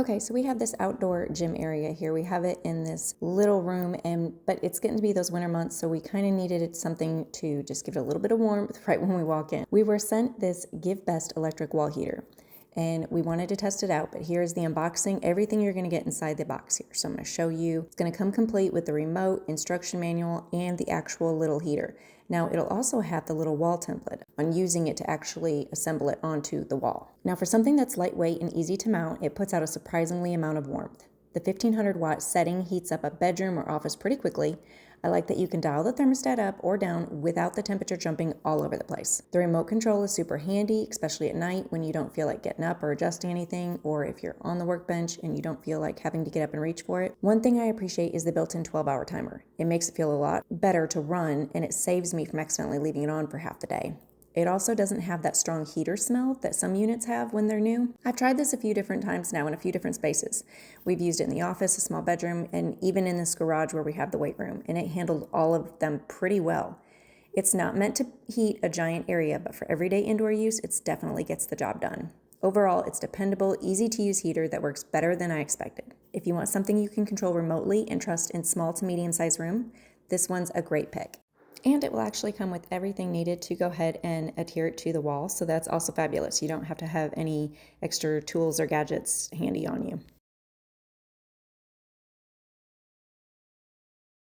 Okay, so we have this outdoor gym area here. We have it in this little room, but it's getting to be those winter months, so we kind of needed something to just give it a little bit of warmth right when we walk in. We were sent this GiveBest Electric Wall Heater, and we wanted to test it out, but here's the unboxing, everything you're going to get inside the box here. So I'm going to show you. It's going to come complete with the remote, instruction manual, and the actual little heater. Now, it'll also have the little wall template on using it to actually assemble it onto the wall. Now, for something that's lightweight and easy to mount, it puts out a surprisingly amount of warmth. The 1500 watt setting heats up a bedroom or office pretty quickly. I like that you can dial the thermostat up or down without the temperature jumping all over the place. The remote control is super handy, especially at night when you don't feel like getting up or adjusting anything, or if you're on the workbench and you don't feel like having to get up and reach for it. One thing I appreciate is the built-in 12-hour timer. It makes it feel a lot better to run, and it saves me from accidentally leaving it on for half the day. It also doesn't have that strong heater smell that some units have when they're new. I've tried this a few different times now in a few different spaces. We've used it in the office, a small bedroom, and even in this garage where we have the weight room, and it handled all of them pretty well. It's not meant to heat a giant area, but for everyday indoor use, it definitely gets the job done. Overall, it's dependable, easy to use heater that works better than I expected. If you want something you can control remotely and trust in small to medium sized room, this one's a great pick. And it will actually come with everything needed to go ahead and adhere it to the wall. So that's also fabulous. You don't have to have any extra tools or gadgets handy on you.